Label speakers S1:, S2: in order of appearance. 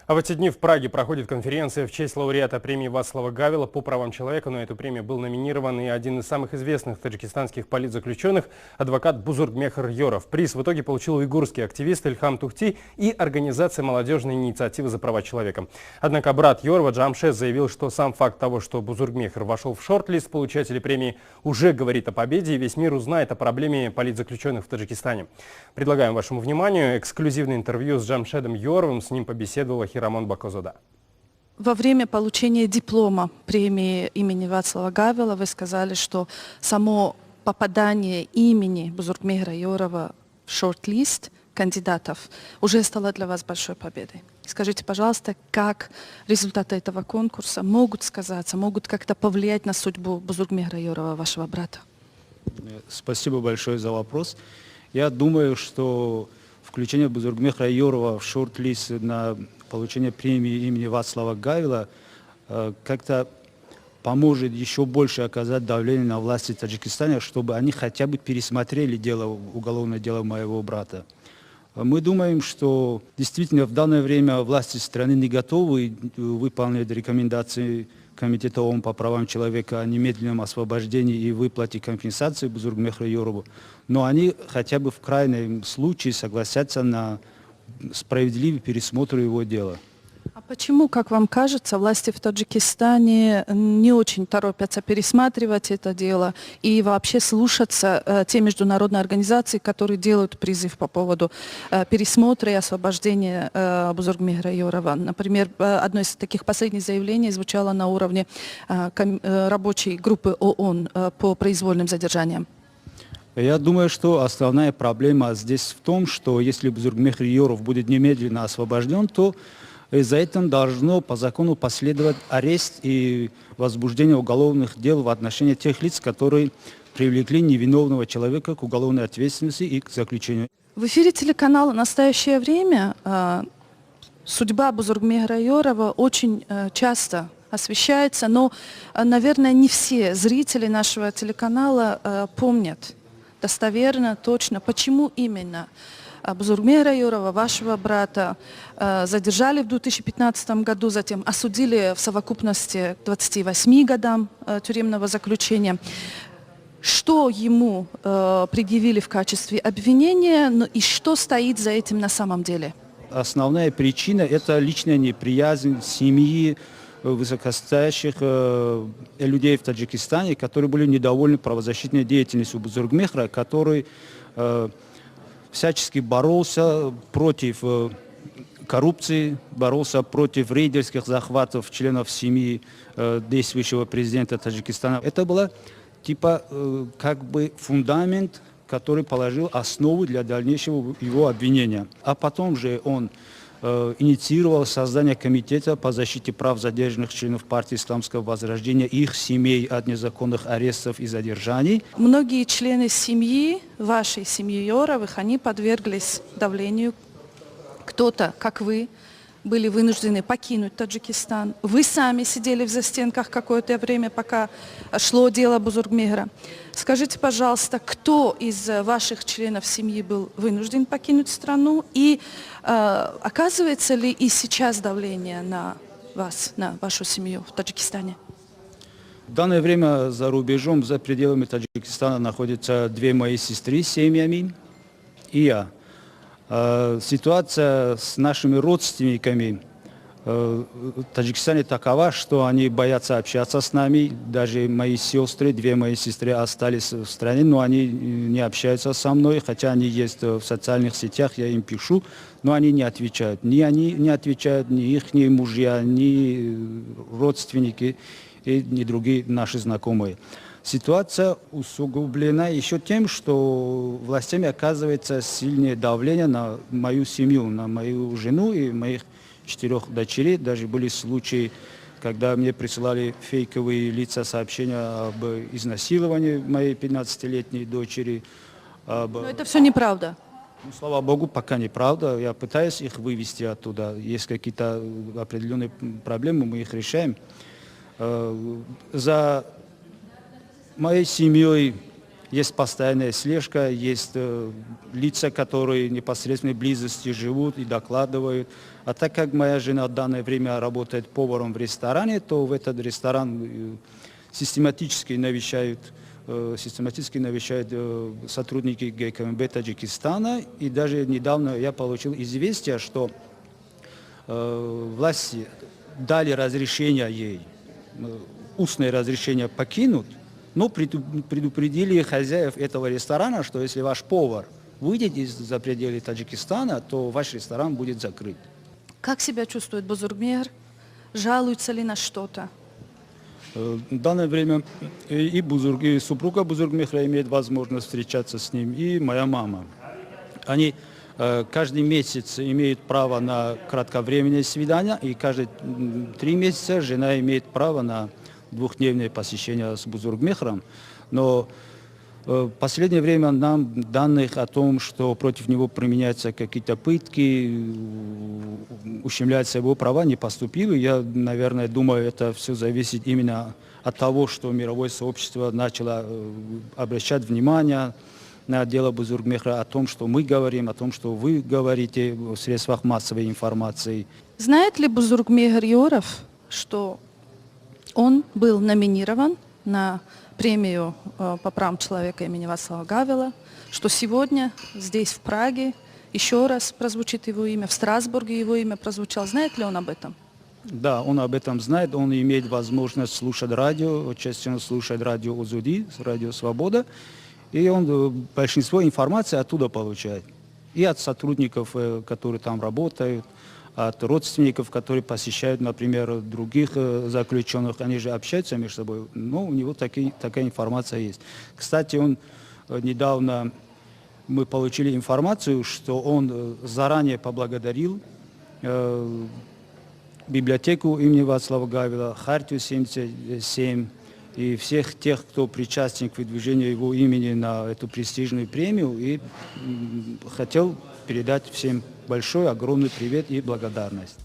S1: А в эти дни в Праге проходит конференция в честь лауреата премии Вацлава Гавела по правам человека. На эту премию был номинирован и один из самых известных таджикистанских политзаключенных, адвокат Бузургмехр Йоров. Приз в итоге получил уйгурский активист Ильхам Тухти и организация молодежной инициативы за права человека. Однако брат Йорова Джамшед заявил, что сам факт того, что Бузургмехр вошел в шорт-лист получателей премии, уже говорит о победе, и весь мир узнает о проблеме политзаключенных в Таджикистане. Предлагаем вашему вниманию эксклюзивное интервью с Джамшедом Йоровым. С ним побеседовала Хирамон Бакозода.
S2: Во время получения диплома премии имени Вацлава Гавела вы сказали, что само попадание имени Бузургмехра Йорова в шорт-лист кандидатов уже стало для вас большой победой. Скажите, пожалуйста, как результаты этого конкурса могут сказаться, могут как-то повлиять на судьбу Бузургмехра Йорова, вашего брата?
S3: Спасибо большое за вопрос. Я думаю, что включение Бузургмехра Йорова в шорт-лист на получение премии имени Вацлава Гавела как-то поможет еще больше оказать давление на власти Таджикистана, чтобы они хотя бы пересмотрели уголовное дело моего брата. Мы думаем, что действительно в данное время власти страны не готовы выполнять рекомендации Комитета ООН по правам человека о немедленном освобождении и выплате компенсации Бузургмехру Йорову, но они хотя бы в крайнем случае согласятся на справедливый пересмотр его дела.
S2: А почему, как вам кажется, власти в Таджикистане не очень торопятся пересматривать это дело и вообще слушаться те международные организации, которые делают призыв по поводу пересмотра и освобождения Бузургмехра Йорова? Например, одно из таких последних заявлений звучало на уровне рабочей группы ООН по произвольным задержаниям.
S3: Я думаю, что основная проблема здесь в том, что если Бузургмехр Йоров будет немедленно освобожден, то за этим должно по закону последовать арест и возбуждение уголовных дел в отношении тех лиц, которые привлекли невиновного человека к уголовной ответственности и к заключению.
S2: В эфире телеканала «Настоящее время» судьба Бузургмехра Йорова очень часто освещается, но, наверное, не все зрители нашего телеканала помнят достоверно, точно, почему именно Бузургмехра Йорова, вашего брата, задержали в 2015 году, затем осудили в совокупности к 28 годам тюремного заключения. Что ему предъявили в качестве обвинения, и что стоит за этим на самом деле?
S3: Основная причина – это личная неприязнь семьи высокостоящих людей в Таджикистане, которые были недовольны правозащитной деятельностью Бузургмехра, который всячески боролся против коррупции, боролся против рейдерских захватов членов семьи действующего президента Таджикистана. Это было как бы фундамент, который положил основу для дальнейшего его обвинения. А потом же он инициировал создание комитета по защите прав задержанных членов партии Исламского Возрождения и их семей от незаконных арестов и задержаний.
S2: Многие члены семьи, вашей семьи Йоровых, они подверглись давлению. Кто-то, как вы, были вынуждены покинуть Таджикистан. Вы сами сидели в застенках какое-то время, пока шло дело Бузургмехра. Скажите, пожалуйста, кто из ваших членов семьи был вынужден покинуть страну? И оказывается ли и сейчас давление на вас, на вашу семью в Таджикистане?
S3: В данное время за рубежом, за пределами Таджикистана находятся две мои сестры с семьями и я. Ситуация с нашими родственниками в Таджикистане такова, что они боятся общаться с нами. Даже мои сестры, две мои сестры остались в стране, но они не общаются со мной, хотя они есть в социальных сетях, я им пишу, но они не отвечают. Ни они не отвечают, ни их мужья, ни родственники и ни другие наши знакомые. Ситуация усугублена еще тем, что властями оказывается сильное давление на мою семью, на мою жену и моих 4 дочерей. Даже были случаи, когда мне присылали фейковые лица сообщения об изнасиловании моей 15-летней дочери.
S2: Но это все неправда.
S3: Ну, слава богу, пока неправда. Я пытаюсь их вывести оттуда. Есть какие-то определенные проблемы, мы их решаем. За моей семьей есть постоянная слежка, есть лица, которые в непосредственной близости живут и докладывают. А так как моя жена в данное время работает поваром в ресторане, то в этот ресторан систематически навещают сотрудники ГКМБ Таджикистана. И даже недавно я получил известие, что власти дали разрешение ей, устное разрешение покинуть, но предупредили хозяев этого ресторана, что если ваш повар выйдет за пределы Таджикистана, то ваш ресторан будет закрыт.
S2: Как себя чувствует Бузургмехр? Жалуется ли на что-то?
S3: В данное время и супруга Бузургмехра имеет возможность встречаться с ним, и моя мама. Они каждый месяц имеют право на кратковременное свидание, и каждые 3 месяца жена имеет право на двухдневное посещение с Бузургмехром. Но в последнее время нам данных о том, что против него применяются какие-то пытки, ущемляются его права, не поступило. Я, наверное, думаю, это все зависит именно от того, что мировое сообщество начало обращать внимание на дело Бузургмехра, о том, что мы говорим, о том, что вы говорите в средствах массовой информации.
S2: Знает ли Бузургмехр Йоров, что он был номинирован на премию по правам человека имени Вацлава Гавела, что сегодня здесь, в Праге, еще раз прозвучит его имя, в Страсбурге его имя прозвучало. Знает ли он об этом?
S3: Да, он об этом знает, он имеет возможность слушать радио, чаще он слушает радио ОЗУДИ, радио «Свобода», и он большинство информации оттуда получает. И от сотрудников, которые там работают, от родственников, которые посещают, например, других заключенных, они же общаются между собой, но у него такая информация есть. Кстати, недавно мы получили информацию, что он заранее поблагодарил библиотеку имени Вацлава Гавела, Хартию 77 и всех тех, кто причастен к выдвижению его имени на эту престижную премию, и хотел передать всем большой, огромный привет и благодарность.